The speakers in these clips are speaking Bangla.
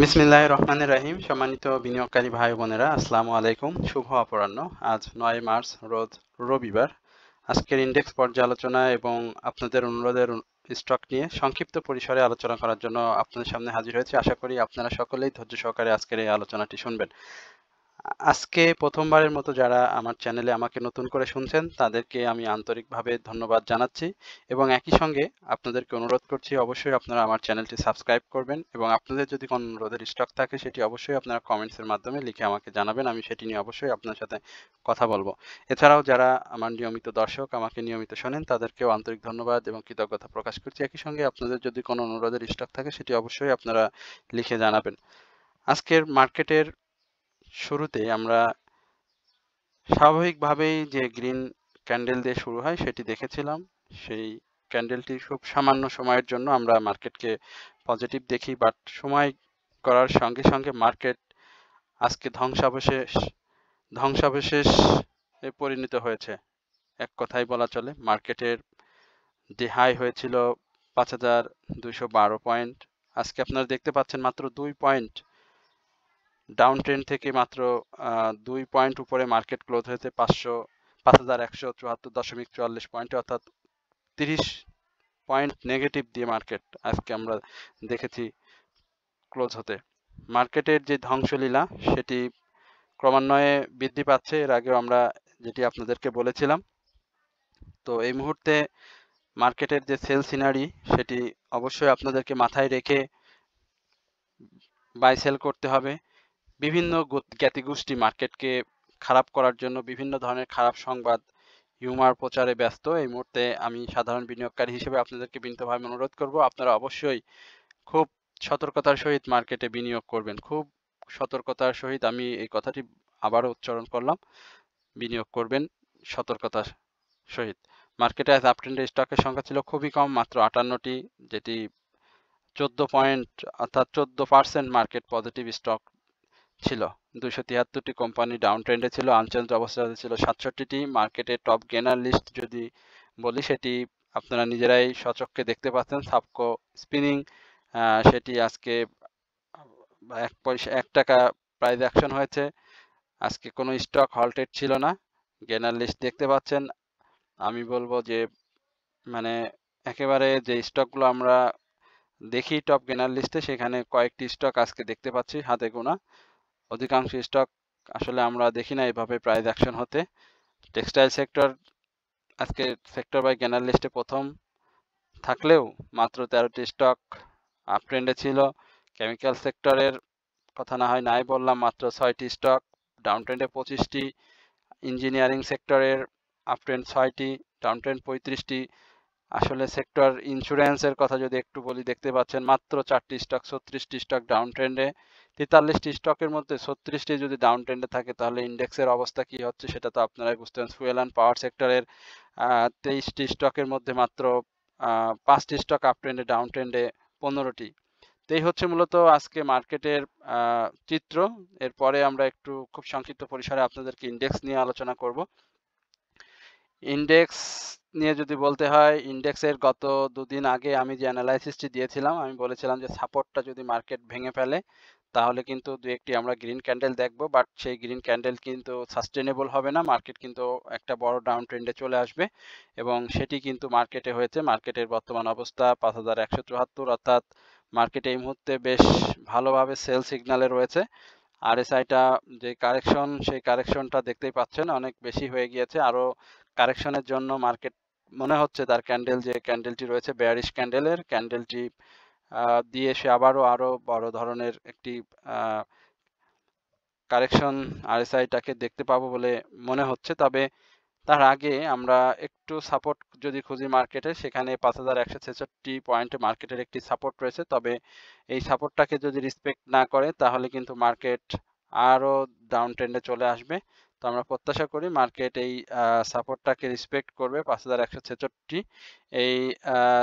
বিসমিল্লাহির রহমানির রহিম। সম্মানিত বিনিয়োগকারী ভাই বোনেরা, আসসালামু আলাইকুম। শুভ অপরাহ্ন। আজ ৯ মার্চ রোজ রবিবার। আজকের ইন্ডেক্স পর্যালোচনা এবং আপনাদের অনুরোধের স্টক নিয়ে সংক্ষিপ্ত পরিসরে আলোচনা করার জন্য আপনাদের সামনে হাজির হয়েছি। আশা করি আপনারা সকলেই ধৈর্য সহকারে আজকের এই আলোচনাটি শুনবেন। আজকে প্রথমবারের মতো যারা আমার চ্যানেলে আমাকে নতুন করে শুনছেন তাদেরকে আমি আন্তরিকভাবে ধন্যবাদ জানাচ্ছি এবং একই সঙ্গে আপনাদেরকে অনুরোধ করছি অবশ্যই আপনারা আমার চ্যানেলটি সাবস্ক্রাইব করবেন এবং আপনাদের যদি কোনো অনুরোধের স্টক থাকে সেটি অবশ্যই আপনারা কমেন্টসের মাধ্যমে লিখে আমাকে জানাবেন। আমি সেটি নিয়ে অবশ্যই আপনার সাথে কথা বলবো। এছাড়াও যারা আমার নিয়মিত দর্শক আমাকে নিয়মিত শোনেন তাদেরকেও আন্তরিক ধন্যবাদ এবং কৃতজ্ঞতা প্রকাশ করছি। একই সঙ্গে আপনাদের যদি কোনো অনুরোধের স্টক থাকে সেটি অবশ্যই আপনারা লিখে জানাবেন। আজকের মার্কেটের শুরুতে আমরা স্বাভাবিকভাবেই যে গ্রিন ক্যান্ডেল দিয়ে শুরু হয় সেটি দেখেছিলাম। সেই ক্যান্ডেলটি খুব সামান্য সময়ের জন্য আমরা মার্কেটকে পজিটিভ দেখি, বাট সময় করার সঙ্গে সঙ্গে মার্কেট আজকে ধ্বংসাবশেষে পরিণত হয়েছে। এক কথায় বলা চলে মার্কেটের যে হাই হয়েছিল ৫,২১২ পয়েন্ট, আজকে আপনারা দেখতে পাচ্ছেন মাত্র ২ পয়েন্ট ডাউন ট্রেন্ড থেকে মাত্র ২ পয়েন্ট উপরে মার্কেট ক্লোজ হয়েছে ৫,১৭৪.৪৪ পয়েন্টে, অর্থাৎ ৩০ পয়েন্ট নেগেটিভ দিয়ে মার্কেট আজকে আমরা দেখেছি ক্লোজ হতে। মার্কেটের যে ধ্বংসলীলা সেটি ক্রমান্বয়ে বৃদ্ধি পাচ্ছে। এর আগেও আমরা যেটি আপনাদেরকে বলেছিলাম। তো এই মুহূর্তে মার্কেটের যে সেল সিনারি সেটি অবশ্যই আপনাদেরকে মাথায় রেখে বাই সেল করতে হবে। বিভিন্ন জ্ঞাতিগোষ্ঠী মার্কেটকে খারাপ করার জন্য বিভিন্ন ধরনের খারাপ সংবাদ হিউমার প্রচারে ব্যস্ত। এই মুহূর্তে আমি সাধারণ বিনিয়োগকারী হিসেবে আপনাদেরকে বিনীতভাবে অনুরোধ করব আপনারা অবশ্যই খুব সতর্কতার সহিত মার্কেটে বিনিয়োগ করবেন। খুব সতর্কতার সহিত, আমি এই কথাটি আবারও উচ্চারণ করলাম, বিনিয়োগ করবেন সতর্কতার সহিত। মার্কেটে আজ আপট্রেন্ডে স্টকের সংখ্যা ছিল খুবই কম, মাত্র 58টি, যেটি 14 পয়েন্ট অর্থাৎ 14% মার্কেট পজিটিভ স্টক ছিল। 273টি কোম্পানি ডাউন ট্রেন্ডে ছিল। আনচেঞ্জ অবস্থাতে ছিল 67টি। মার্কেটের টপ গেনার লিস্ট যদি বলি সেটি আপনারা নিজেরাই সচক্ষে দেখতে পাচ্ছেন। সাবকো স্পিনিং, সেটি আজকে 1 টাকা প্রাইস অ্যাকশন হয়েছে। আজকে কোনো স্টক হল্টেড ছিল না। গেনার লিস্ট দেখতে পাচ্ছেন। আমি বলবো যে মানে একেবারে যে স্টকগুলো আমরা দেখি টপ গেনার লিস্টে, সেখানে কয়েকটি স্টক আজকে দেখতে পাচ্ছি হাতে গোনা। অধিকাংশ স্টক আসলে আমরা দেখি না এভাবে প্রাইস অ্যাকশন হতে। টেক্সটাইল সেক্টর আজকে সেক্টর বাই গেনার লিস্টে প্রথম থাকলেও মাত্র 13টি স্টক আপ ট্রেন্ডে ছিল। কেমিক্যাল সেক্টরের কথা না হয় নাই বললাম, মাত্র 6টি স্টক ডাউন ট্রেন্ডে 25টি। ইঞ্জিনিয়ারিং সেক্টরের আপ ট্রেন্ড 6টি, ডাউন ট্রেন্ড 35টি। আসলে সেক্টর ইন্স্যুরেন্সের কথা যদি একটু বলি, দেখতে পাচ্ছেন মাত্র 4টি স্টক, 36টি স্টক ডাউন ট্রেন্ডে। 43টি স্টকের মধ্যে 36টি যদি ডাউন ট্রেন্ডে থাকে তাহলে ইন্ডেক্সের অবস্থা কি হচ্ছে সেটা তো আপনারাই বুঝতে পারেন। ফুয়েল অ্যান্ড পাওয়ার সেক্টরের 23টি স্টকের মধ্যে মাত্র 5টি স্টক আপ ট্রেন্ডে, ডাউন ট্রেন্ডে 15টি। তো এই হচ্ছে মূলত আজকে মার্কেটের চিত্র। এরপরে আমরা একটু খুব সংক্ষিপ্ত পরিসরে আপনাদেরকে ইন্ডেক্স নিয়ে আলোচনা করব। ইন্ডেক্স নিয়ে যদি বলতে হয়, ইন্ডেক্সের গত 2 দিন আগে আমি যে অ্যানালাইসিসটি দিয়েছিলাম, আমি বলেছিলাম যে সাপোর্টটা যদি মার্কেট ভেঙে ফেলে তাহলে কিন্তু 2-1টি আমরা গ্রিন ক্যান্ডেল দেখব, বাট সেই গ্রিন ক্যান্ডেল কিন্তু সাস্টেনেবল হবে না। মার্কেট কিন্তু একটা বড় ডাউন ট্রেন্ডে চলে আসবে এবং সেটি কিন্তু মার্কেটে হয়েছে। মার্কেটের বর্তমান অবস্থা 5174, অর্থাৎ মার্কেট এই মুহূর্তে বেশ ভালোভাবে সেল সিগন্যালে রয়েছে। আরএসআইটা যে কারেকশন, সেই কারেকশনটা দেখতেই পাচ্ছেন অনেক বেশি হয়ে গিয়েছে। আরো কারেকশনের জন্য মার্কেট মনে হচ্ছে তার ক্যান্ডেল, যে ক্যান্ডেলটি রয়েছে বেয়ারিশ ক্যান্ডেলের, ক্যান্ডেলটি দিয়ে সে আরো বড় ধরনের একটি কারেকশন আরএসআইটাকে দেখতে পাবো বলে মনে হচ্ছে। তবে তার আগে আমরা একটু সাপোর্ট যদি খুঁজি মার্কেটে, সেখানে 5166 পয়েন্টে মার্কেটের একটি সাপোর্ট রয়েছে। তবে এই সাপোর্টটাকে যদি রেসপেক্ট না করে তাহলে কিন্তু মার্কেট আরো ডাউন ট্রেন্ডে চলে আসবে। তো আমরা প্রত্যাশা করি মার্কেট এই সাপোর্টটাকে রেসপেক্ট করবে 5166। এই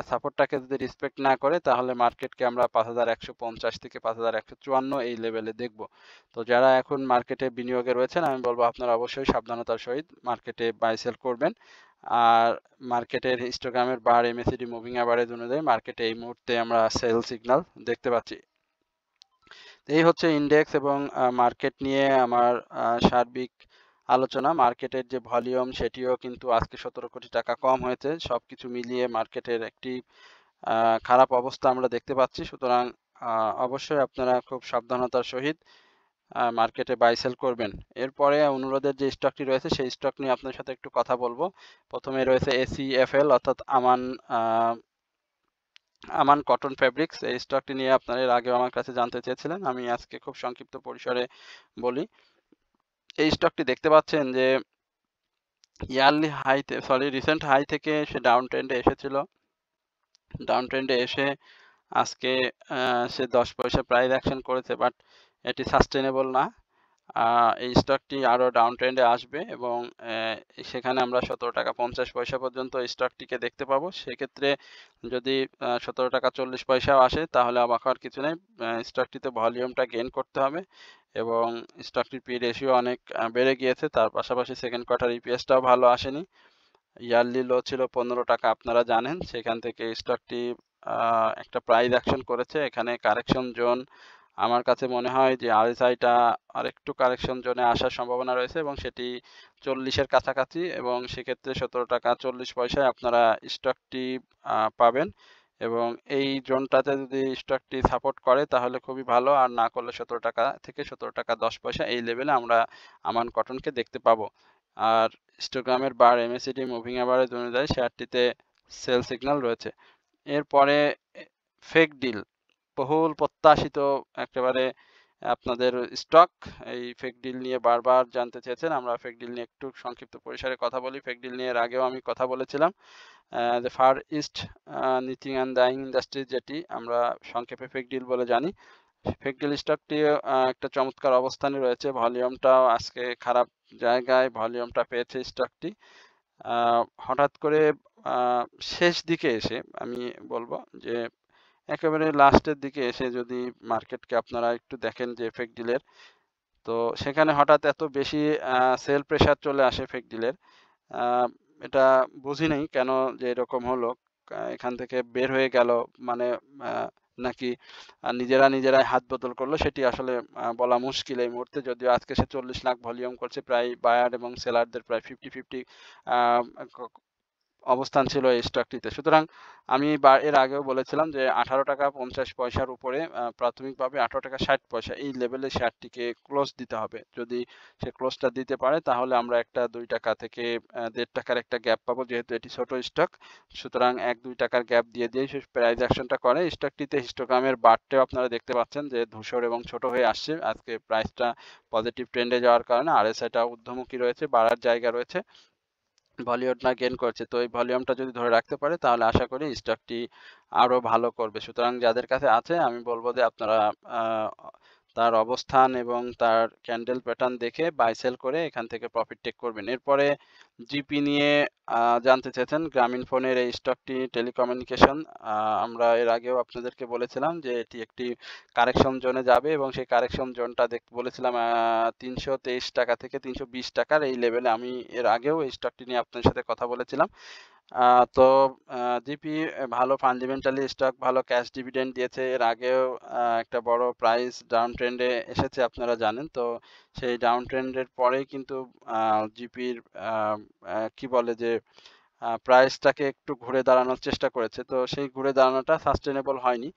সাপোর্টটাকে যদি রেসপেক্ট না করে তাহলে মার্কেটকে আমরা 5150 থেকে 5154 এই লেভেলে দেখব। তো যারা এখন মার্কেটে বিনিয়োগে রয়েছেন আমি বলবো আপনারা অবশ্যই সাবধানতার সহিত মার্কেটে বাই সেল করবেন। আর মার্কেটের হিস্টোগ্রামের বার, এমএসিডি মুভিং অ্যাভারেজ অনুযায়ী মার্কেটে এই মুহূর্তে আমরা সেল সিগন্যাল দেখতে পাচ্ছি। এই হচ্ছে ইন্ডেক্স এবং মার্কেট নিয়ে আমার সার্বিক আলোচনা। মার্কেটের যে ভলিউম সেটিও কিন্তু আজকে 17 কোটি টাকা কম হয়েছে। সবকিছু মিলিয়ে মার্কেটের একটি খারাপ অবস্থা আমরা দেখতে পাচ্ছি। সুতরাং অবশ্যই আপনারা খুব সাবধানতার সহিত মার্কেটে বাই সেল করবেন। এরপরে অনুরোধের যে স্টকটি রয়েছে সেই স্টক নিয়ে আপনার সাথে একটু কথা বলবো। প্রথমে রয়েছে ACFL অর্থাৎ আমান কটন ফেব্রিক্স। এই স্টকটি নিয়ে আপনারা এর আগেও আমার কাছে জানতে চেয়েছিলেন, আমি আজকে খুব সংক্ষিপ্ত পরিসরে বলি। এই স্টকটি দেখতে পাচ্ছেন যে ইয়ারলি হাইতে রিসেন্ট হাই থেকে সে ডাউন ট্রেন্ডে এসেছিল। ডাউন ট্রেন্ডে এসে আজকে সে 10 পয়সা প্রাইস অ্যাকশন করেছে, বাট এটি সাস্টেনেবল না। এই স্টকটি আরো ডাউন ট্রেন্ডে আসবে এবং সেখানে আমরা 17 টাকা 50 পয়সা পর্যন্ত স্টকটিকে দেখতে পাবো। সেক্ষেত্রে যদি 17 টাকা 40 পয়সাও আসে তাহলে অবাক হওয়ার কিছু নেই। স্টকটিতে ভলিউমটা গেইন করতে হবে এবং স্টকটির পি রেশিও অনেক বেড়ে গিয়েছে। তার পাশাপাশি সেকেন্ড কোয়ার্টার ইপিএসটাও ভালো আসেনি। ইয়ারলি লো ছিল 15 টাকা, আপনারা জানেন। সেখান থেকে স্টকটি একটা প্রাইস অ্যাকশন করেছে। এখানে কারেকশন জোন, আমার কাছে মনে হয় যে আরএসআইটা আরেকটু কারেকশন জোনে আসার সম্ভাবনা রয়েছে এবং সেটি 40-এর কাছাকাছি, এবং সেক্ষেত্রে 17 টাকা 40 পয়সায় আপনারা স্টকটি পাবেন এবং এই জোনটাতে যদি স্টকটি সাপোর্ট করে তাহলে খুবই ভালো, আর না করলে 17 টাকা থেকে 17 টাকা 10 পয়সা এই লেভেলে আমরা আমান কটনকে দেখতে পাবো। আর হিস্টোগ্রামের বার এমএসিডি মুভিং অ্যাভারেজ অনুযায়ী শেয়ারটিতে সেল সিগন্যাল রয়েছে। এরপরে ফেক ডিল, বহুল প্রত্যাশিত একেবারে আপনাদের স্টক। এই ফেক ডিল নিয়ে বারবার জানতে চেয়েছেন, আমরা ফেক ডিল নিয়ে একটু সংক্ষিপ্ত পরিসরে কথা বলি। ফেক ডিল নিয়ে এর আগেও আমি কথা বলেছিলাম। যে Far East knitting and dyeing industries, যেটি আমরা সংক্ষেপে ফেক ডিল বলে জানি। ফেক ডিল স্টকটি একটা চমৎকার অবস্থানে রয়েছে। ভলিউমটাও আজকে খারাপ জায়গায় ভলিউমটা পেয়েছে স্টকটি। হঠাৎ করে শেষ দিকে এসে আমি বলবো যে একেবারে লাস্টের দিকে এসে যদি মার্কেটকে আপনারা একটু দেখেন যে ফেক ডিলের, তো সেখানে হঠাৎ এত বেশি সেল প্রেসার চলে আসে ফেক ডিলের। এটা বুঝি নাই কেন যে এরকম হলো। এখান থেকে বের হয়ে গেল মানে নাকি নিজেরাই হাত বদল করলো, সেটি আসলে বলা মুশকিল এই মুহূর্তে। যদিও আজকে সে 40 লাখ ভলিউম করছে, প্রায় বায়ার এবং সেলারদের প্রায় 50-50 অবস্থান ছিল এই স্টকটিতে। সুতরাং আমি এর আগেও বলেছিলাম যে 18 টাকা 50 পয়সার উপরে প্রাথমিকভাবে 18 টাকা 60 পয়সা এই লেভেলে শেয়ারটিকে ক্লোজ দিতে হবে। যদি সে ক্লোজটা দিতে পারে তাহলে আমরা একটা 2 টাকা থেকে 1.5 টাকার একটা গ্যাপ পাবো, যেহেতু এটি ছোট স্টক। সুতরাং 1-2 টাকার গ্যাপ দিয়ে সে প্রাইস অ্যাকশনটা করে। স্টকটিতে হিস্টোগ্রামের বারটাও আপনারা দেখতে পাচ্ছেন যে ধূসর এবং ছোট হয়ে আসছে। আজকে প্রাইসটা পজিটিভ ট্রেন্ডে যাওয়ার কারণে আরএসআইটা ঊর্ধ্বমুখী রয়েছে, বাড়ার জায়গা রয়েছে, ভলিউমটা গেইন করছে। তো এই ভলিউমটা যদি ধরে রাখতে পারে তাহলে আশা করি স্টকটি আরো ভালো করবে। সুতরাং যাদের কাছে আছে আমি বলবো যে আপনারা তার অবস্থান এবং তার ক্যান্ডেল প্যাটার্ন দেখে বাই সেল করে এখান থেকে প্রফিট টেক করবেন। এরপরে জিপি নিয়ে জানতে চেয়েছেন। গ্রামীণ ফোনের এই স্টকটি টেলিকমিউনিকেশন, আমরা এর আগেও আপনাদেরকে বলেছিলাম যে এটি একটি কারেকশন জোনে যাবে এবং সেই কারেকশন জোনটা দেখতে বলেছিলাম 323 টাকা থেকে 320 টাকার এই লেভেলে। আমি এর আগেও এই স্টকটি নিয়ে আপনার সাথে কথা বলেছিলাম। তো জিপি ভালো ফান্ডামেন্টালি স্টক, ভালো ক্যাশ ডিভিডেন্ড দিয়েছে। এর আগেও একটা বড় প্রাইস ডাউন ট্রেন্ডে এসেছে, আপনারা জানেন। তো সেই ডাউন ট্রেন্ডের পরেই কিন্তু জিপির কি বলে যে প্রাইসটাকে একটু ঘুরে দাঁড়ানোর চেষ্টা করেছে। তো সেই ঘুরে দাঁড়ানোটা সাস্টেনেবল হয়নি।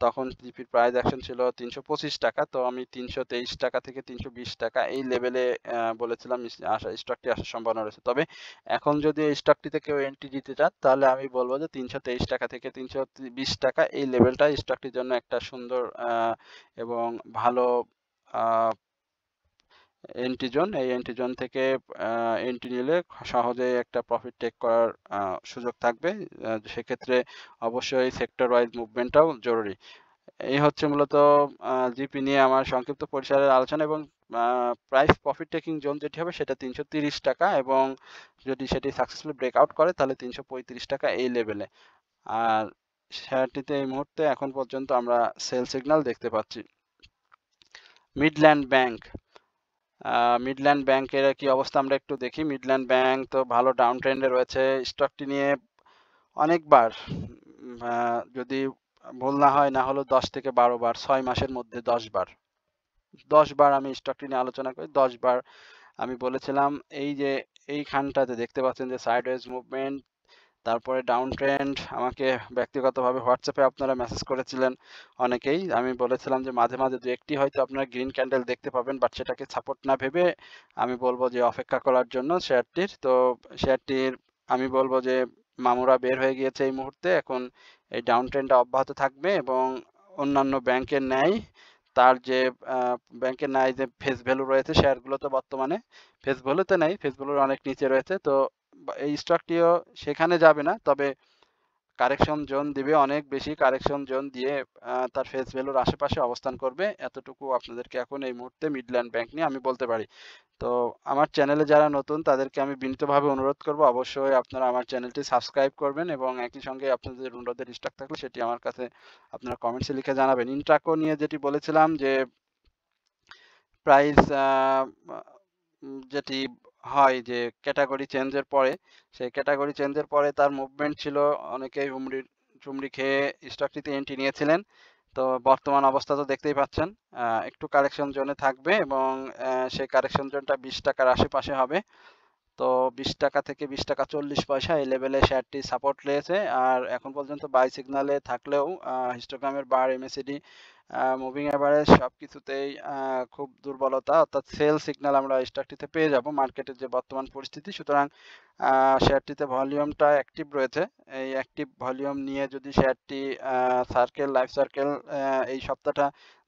তখন জিপির প্রাইস অ্যাকশন ছিল 325 টাকা। তো আমি 323 টাকা থেকে 320 টাকা এই লেভেলে বলেছিলাম স্টকটি আসার সম্ভাবনা রয়েছে। তবে এখন যদি এই স্টকটিতে কেউ এন্ট্রি দিতে চান তাহলে আমি বলবো যে 323 টাকা থেকে 320 টাকা এই লেভেলটা স্টকটির জন্য একটা সুন্দর এবং ভালো এন্ট্রি জোন। এই এন্ট্রি জোন থেকে এন্ট্রি নিলে সহজেই একটা প্রফিট টেক করার সুযোগ থাকবে। সেক্ষেত্রে অবশ্যই সেক্টর ওয়াইজ মুভমেন্টটাও জরুরি। এই হচ্ছে মূলত জিপি নিয়ে আমার সংক্ষিপ্ত পরিসরের আলোচনা, এবং প্রাইস প্রফিট টেকিং জোন যেটি হবে সেটা 330 টাকা, এবং যদি সেটি সাকসেসফুলি ব্রেকআউট করে তাহলে 335 টাকা এই লেভেলে। আর শেয়ারটিতে এই মুহূর্তে এখন পর্যন্ত আমরা সেল সিগন্যাল দেখতে পাচ্ছি। মিডল্যান্ড ব্যাংক, মিডল্যান্ড ব্যাংকের কি অবস্থা আমরা একটু দেখি। মিডল্যান্ড ব্যাংক তো ভালো ডাউন ট্রেন্ডে রয়েছে। স্টকটি নিয়ে অনেকবার যদি ভুল না হয় না হলো 10 থেকে 12 বার, 6 মাসের মধ্যে 10 বার 10 বার আমি স্টকটি নিয়ে আলোচনা করি, 10 বার আমি বলেছিলাম এই যে এইখানটাতে দেখতে পাচ্ছেন যে সাইডওয়েজ মুভমেন্ট, তারপরে ডাউন ট্রেন্ড। আমাকে ব্যক্তিগতভাবে হোয়াটসঅ্যাপে আপনারা মেসেজ করেছিলেন অনেকেই। আমি বলেছিলাম যে মাঝে মাঝে দু একটি হয়তো আপনারা গ্রিন ক্যান্ডেল দেখতে পাবেন, বাট সেটাকে সাপোর্ট না ভেবে আমি বলবো যে অপেক্ষা করার জন্য শেয়ারটির। তো শেয়ারটির আমি বলবো যে মামুরা বের হয়ে গিয়েছে এই মুহূর্তে। এখন এই ডাউন ট্রেন্ডটা অব্যাহত থাকবে এবং অন্যান্য ব্যাংকের ন্যায় তার যে ব্যাংকের ন্যায় যে ফেস ভ্যালু রয়েছে শেয়ারগুলো, তো বর্তমানে ফেস ভ্যালুতে নেই, ফেস ভ্যালুর অনেক নিচে রয়েছে। তো এই স্টকটিও সেখানে যাবে না, তবে কারেকশন জোন দিবে, অনেক বেশি কারেকশন জোন দিয়ে তার ফেস ভ্যালুর আশেপাশে অবস্থান করবে। এতটুকু আপনাদেরকে এখন এই মুহূর্তে মিডল্যান্ড ব্যাংক নিয়ে আমি বলতে পারি। তো আমার চ্যানেলে যারা নতুন তাদেরকে আমি বিনীতভাবে অনুরোধ করব, অবশ্যই আপনারা আমার চ্যানেলটি সাবস্ক্রাইব করবেন এবং একই সঙ্গে আপনাদের অনুরোধের স্টক থাকলে সেটি আমার কাছে আপনারা কমেন্টসে লিখে জানাবেন। ইন্ট্রাকো নিয়ে যেটি বলেছিলাম যে প্রাইস যেটি হয় যে ক্যাটাগরি চেঞ্জের পরে, সেই ক্যাটাগরি চেঞ্জের পরে তার মুভমেন্ট ছিল, অনেকেই হুমড়ি খেয়ে স্টকটিতে এন্ট্রি নিয়েছিলেন। তো বর্তমান অবস্থা তো দেখতেই পাচ্ছেন, একটু কারেকশন জোনে থাকবে এবং সেই কারেকশন জোনটা 20 টাকার আশেপাশে হবে। তো 20 টাকা থেকে 20 টাকা 40 পয়সা এই লেভেলে শেয়ারটি সাপোর্ট রয়েছে। আর এখন পর্যন্ত বাই সিগনালে থাকলেও হিস্টোগ্রামের বার, এমএসিডি, মুভিং অ্যাভারেজ সব কিছুতেই খুব দুর্বলতা, অর্থাৎ সেল সিগন্যাল আমরা স্টকটিতে পেয়ে যাব মার্কেটের যে বর্তমান পরিস্থিতি। সুতরাং শেয়ারটিতে ভলিউমটা অ্যাক্টিভ রয়েছে। এই অ্যাক্টিভ ভলিউম নিয়ে যদি শেয়ারটি লাইফ সার্কেল এই সপ্তাহটা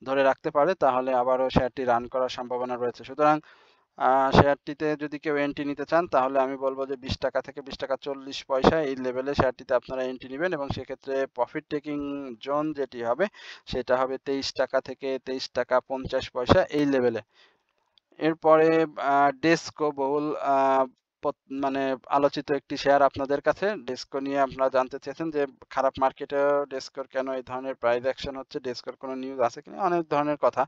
ধরে রাখতে পারে, তাহলে আবারও শেয়ারটি রান করার সম্ভাবনা রয়েছে। সুতরাং শেয়ারটিতে যদি কেউ এন্ট্রি নিতে চান, তাহলে আমি বলবো যে 20 টাকা থেকে 20 টাকা 40 পয়সা এই লেভেলে শেয়ারটিতে আপনারা এন্ট্রি নেবেন এবং সেক্ষেত্রে প্রফিট টেকিং জোন যেটি হবে সেটা হবে 23 টাকা থেকে 23 টাকা 50 পয়সা এই লেভেলে। এরপরে ডেসকো বহুল মানে আলোচিত একটি শেয়ার আপনাদের কাছে। ডেসকো নিয়ে আপনারা জানতে চেয়েছেন যে খারাপ মার্কেটে ডেসকোর কেন এই ধরনের প্রাইস অ্যাকশন হচ্ছে, ডেসকোর কোনো নিউজ আছে কিনা, অনেক ধরনের কথা।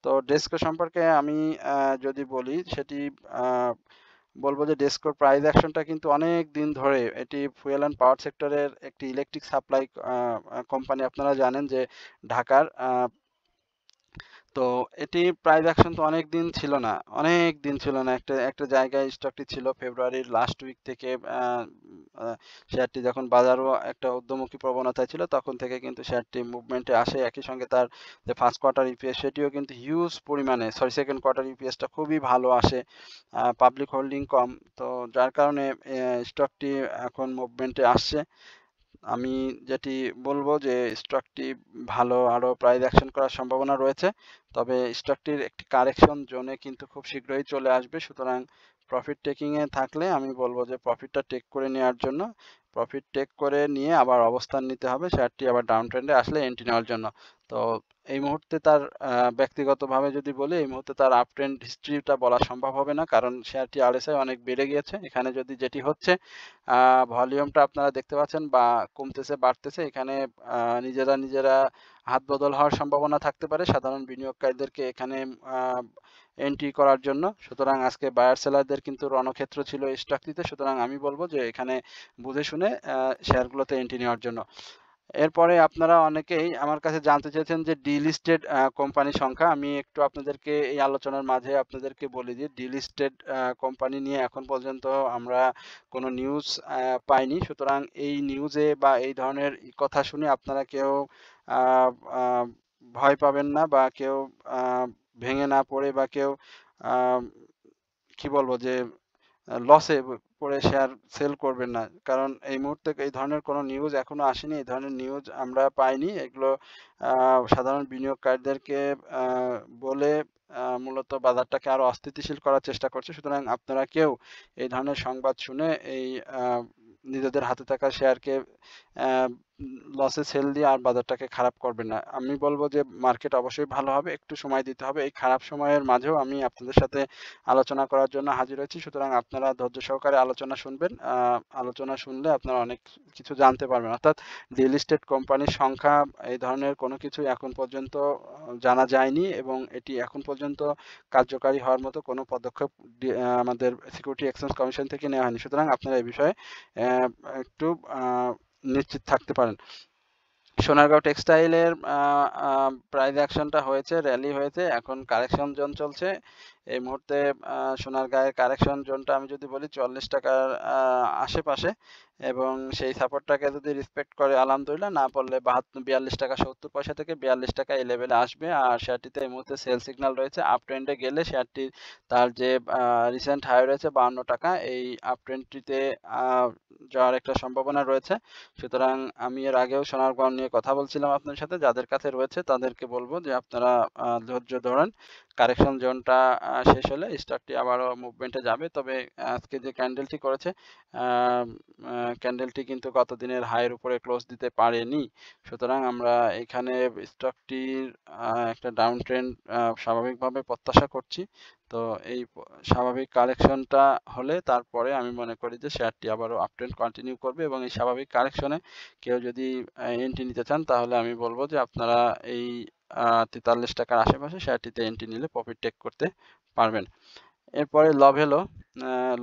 তো ডেসকো সম্পর্কে আমি যদি বলি, সেটি বলবো যে ডেসকোর প্রাইস অ্যাকশনটা কিন্তু অনেক দিন ধরে, এটি ফুয়েল অ্যান্ড পাওয়ার সেক্টরের একটি ইলেকট্রিক সাপ্লাই কোম্পানি। আপনারা জানেন যে ঢাকার, তো এটি প্রাইস অ্যাকশন তো অনেক দিন ছিল না, অনেক দিন ছিল না। একটা একটা জায়গায় স্টকটি ছিল ফেব্রুয়ারির লাস্ট উইক থেকে। শেয়ারটি যখন বাজারও একটা ঊর্ধ্বমুখী প্রবণতায় ছিল, তখন থেকে কিন্তু শেয়ারটি মুভমেন্টে আসে। একই সঙ্গে তার যে ফার্স্ট কোয়ার্টার ইপিএস সেটিও কিন্তু হিউজ পরিমাণে, সেকেন্ড কোয়ার্টার ইপিএসটা খুবই ভালো আসে, পাবলিক হোল্ডিং কম। তো যার কারণে স্টকটি এখন মুভমেন্টে আসছে। আমি যেটি বলবো যে স্টকটি ভালো, আরো প্রাইস অ্যাকশন করার সম্ভাবনা রয়েছে, তবে স্টকটির একটি কারেকশন জোনে কিন্তু খুব শীঘ্রই চলে আসবে। সুতরাং প্রফিট টেকিং এ থাকলে আমি বলবো যে প্রফিটটা টেক করে নেওয়ার জন্য, প্রফিট টেক করে নিয়ে আবার অবস্থান নিতে হবে, শেয়ারটি আবার ডাউন ট্রেন্ডে আসলে এন্ট্রি নেওয়ার জন্য। তো এই মুহূর্তে তার ব্যক্তিগতভাবে যদি বলি, এই মুহূর্তে তার আপ ট্রেন্ড হিস্ট্রিটা বলা সম্ভব হবে না, কারণ শেয়ারটি আরএসআই অনেক বেড়ে গিয়েছে। এখানে যদি যেটি হচ্ছে, ভলিউমটা আপনারা দেখতে পাচ্ছেন বা কমতেছে বাড়তেছে, এখানে নিজেরা নিজেরা হাত বদল হওয়ার সম্ভাবনা থাকতে পারে সাধারণ বিনিয়োগকারীদেরকে এখানে এন্ট্রি করার জন্য। সুতরাং আজকে বায়ার সেলারদের কিন্তু রণক্ষেত্র ছিল এই স্টকটিতে। সুতরাং আমি বলবো যে এখানে বুঝে শুনে শেয়ারগুলোতে এন্ট্রি নেওয়ার জন্য। এরপরে আপনারা অনেকেই আমার কাছে জানতে চেয়েছেন যে ডিলিস্টেড কোম্পানির সংখ্যা। আমি একটু আপনাদেরকে এই আলোচনার মাঝে আপনাদেরকে বলি যে ডিলিস্টেড কোম্পানি নিয়ে এখন পর্যন্ত আমরা কোনো নিউজ পাইনি। সুতরাং এই নিউজে বা এই ধরনের কথা শুনে আপনারা কেউ আহ, আহ, ভয় পাবেন না, বা কেউ ভেঙে না পড়ে, বা কেউ আহ, কি বলবো যে লসে পড়ে শেয়ার সেল করবেন না, কারণ এই মুহূর্তে এই ধরনের কোনো নিউজ এখনো আসেনি, এই ধরনের নিউজ আমরা পাইনি। এগুলো সাধারণ বিনিয়োগকারীদেরকে বলে মূলত বাজারটাকে আরো অস্থিতিশীল করার চেষ্টা করছে। সুতরাং আপনারা কেউ এই ধরনের সংবাদ শুনে এই নিজেদের হাতে থাকা শেয়ারকে লসে সেল দিয়ে আর বাজারটাকে খারাপ করবেন না। আমি বলবো যে মার্কেট অবশ্যই ভালো হবে, একটু সময় দিতে হবে। এই খারাপ সময়ের মাঝেও আমি আপনাদের সাথে আলোচনা করার জন্য হাজির হয়েছি। সুতরাং আপনারা ধৈর্য সহকারে আলোচনা শুনবেন। আলোচনা শুনলে আপনারা অনেক কিছু জানতে পারবেন। অর্থাৎ রিয়েল এস্টেট কোম্পানির সংখ্যা, এই ধরনের কোনো কিছু এখন পর্যন্ত জানা যায়নি এবং এটি এখন পর্যন্ত কার্যকারী হওয়ার মতো কোনো পদক্ষেপ আমাদের সিকিউরিটি এক্সচেঞ্জ কমিশন থেকে নেওয়া হয়নি। সুতরাং আপনারা এই বিষয়ে একটু নিশ্চিত থাকতে পারেন। সোনারগাঁও টেক্সটাইলের প্রাইস অ্যাকশনটা হয়েছে, র্যালি হয়েছে, এখন কারেকশন জোন চলছে এই মুহূর্তে। সোনারগাঁয়ের কারেকশন জোনটা আমি যদি বলি 40 টাকার আশেপাশে, এবং সেই সাপোর্টটাকে যদি রেসপেক্ট করে আলহামদুলিল্লাহ, না পড়লে 42 টাকা 70 পয়সা থেকে 42 টাকা এই লেভেলে আসবে। আর শেয়ারটিতে এই মুহূর্তে সেল সিগন্যাল রয়েছে। আপ ট্রেন্ডে গেলে শেয়ারটি তার যে রিসেন্ট হাই রয়েছে 52 টাকা, এই আপ ট্রেন্ডটিতে যাওয়ার একটা সম্ভাবনা রয়েছে। সুতরাং আমি এর আগেও সোনারগাঁও নিয়ে কথা বলছিলাম আপনার সাথে, যাদের কাছে রয়েছে তাদেরকে বলবো যে আপনারা ধৈর্য ধরেন। কারেকশন জোনটা শেষ হলে স্টকটি আবারও মুভমেন্টে যাবে। তবে আজকে যে ক্যান্ডেলটি করেছে, ক্যান্ডেলটি কিন্তু গত দিনের হাইয়ের উপরে ক্লোজ দিতে পারেনি। সুতরাং আমরা এখানে স্টকটির একটা ডাউন ট্রেন্ড স্বাভাবিকভাবে প্রত্যাশা করছি। তো এই স্বাভাবিক কারেকশনটা হলে তারপরে আমি মনে করি যে শেয়ারটি আবারও আপট্রেন্ড কন্টিনিউ করবে, এবং এই স্বাভাবিক কারেকশনে কেউ যদি এন্ট্রি নিতে চান তাহলে আমি বলবো যে আপনারা এই 43 টাকার আশেপাশে শেয়ারটিতে এন্ট্রি নিলে প্রফিট টেক করতে পারবেন। এরপরে লভেলো,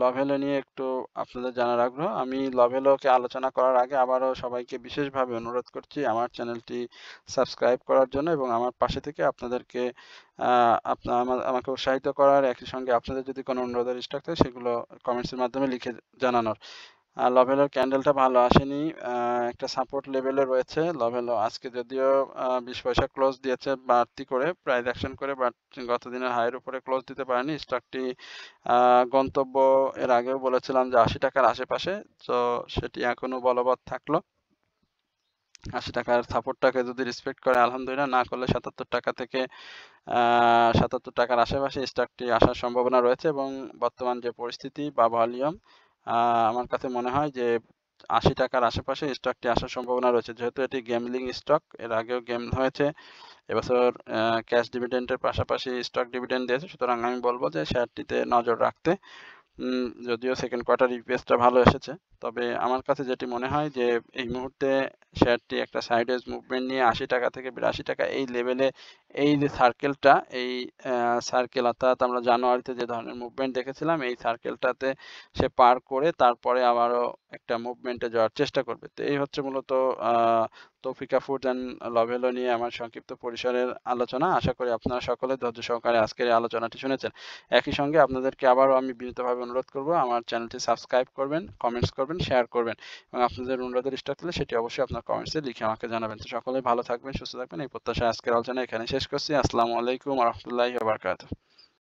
লভেলো নিয়ে একটু আপনাদের জানার আগ্রহ। আমি লভেলোকে আলোচনা করার আগে আবারও সবাইকে বিশেষভাবে অনুরোধ করছি আমার চ্যানেলটি সাবস্ক্রাইব করার জন্য, এবং আমার পাশে থেকে আপনাদেরকে আমাকে উৎসাহিত করার, একই সঙ্গে আপনাদের যদি কোনো অনুরোধের স্টক থাকে সেগুলো কমেন্টসের মাধ্যমে লিখে জানানোর। লভেলোর ক্যান্ডেলটা ভালো আসেনি, একটা সাপোর্ট লেভেলে রয়েছে লভেলো। আজকে যদিও 20 পয়সা ক্লোজ দিয়েছে বাড়তি করে, প্রাইস অ্যাকশন করে, বাট গত দিনের হাইয়ের উপরে ক্লোজ দিতে পারেনি স্টকটি। গন্তব্য এর আগেও বলেছিলাম যে 80 টাকার আশেপাশে, তো সেটি এখনো বলবৎ থাকলো। 80 টাকার সাপোর্টটাকে যদি রেসপেক্ট করে আলহামদুলিল্লাহ, না করলে 77 টাকা থেকে 77 টাকার আশেপাশে স্টকটি আসার সম্ভাবনা রয়েছে। এবং বর্তমান যে পরিস্থিতি বা ভলিউম, আমার কাছে মনে হয় যে 80 টাকার আশেপাশে স্টকটি আসার সম্ভাবনা রয়েছে, যেহেতু এটি গেমলিং স্টক, এর আগেও গেম হয়েছে, এবছর ক্যাশ ডিভিডেন্ডের পাশাপাশি স্টক ডিভিডেন্ড দিয়েছে। সুতরাং আমি বলবো যে শেয়ারটিতে নজর রাখতে। যদিও সেকেন্ড কোয়ার্টার ইপিএসটা ভালো এসেছে, তবে আমার কাছে যেটি মনে হয় যে এই মুহূর্তে শেয়ারটি একটা সাইডওয়েজ মুভমেন্ট নিয়ে 80 টাকা থেকে 82 টাকা এই লেভেলে, এই যে সার্কেলটা, এই সার্কেল অর্থাৎ আমরা জানুয়ারিতে যে ধরনের মুভমেন্ট দেখেছিলাম, এই সার্কেলটাতে সে পার করে তারপরে আবারও একটা মুভমেন্টে যাওয়ার চেষ্টা করবে। তো এই হচ্ছে মূলত তৌফিকা ফুডস অ্যান্ড লভেলো নিয়ে আমার সংক্ষিপ্ত পরিসরের আলোচনা। আশা করি আপনারা সকলে ধৈর্য সহকারে আজকের এই আলোচনাটি শুনেছেন। একই সঙ্গে আপনাদেরকে আবারও আমি বিনীতভাবে অনুরোধ করব আমার চ্যানেলটি সাবস্ক্রাইব করবেন, কমেন্টস করবেন, শেয়ার করবেন, এবং আপনাদের অনুরোধের স্টক থাকলে সেটি অবশ্যই আপনার কমেন্টসে লিখে আমাকে জানাবেন। তো সকলেই ভালো থাকবেন, সুস্থ থাকবেন, এই প্রত্যাশায় আজকের আলোচনা এখানে শেষ করছি। আসসালামু আলাইকুম ওয়া রাহমাতুল্লাহি ওয়া বারাকাতুহু।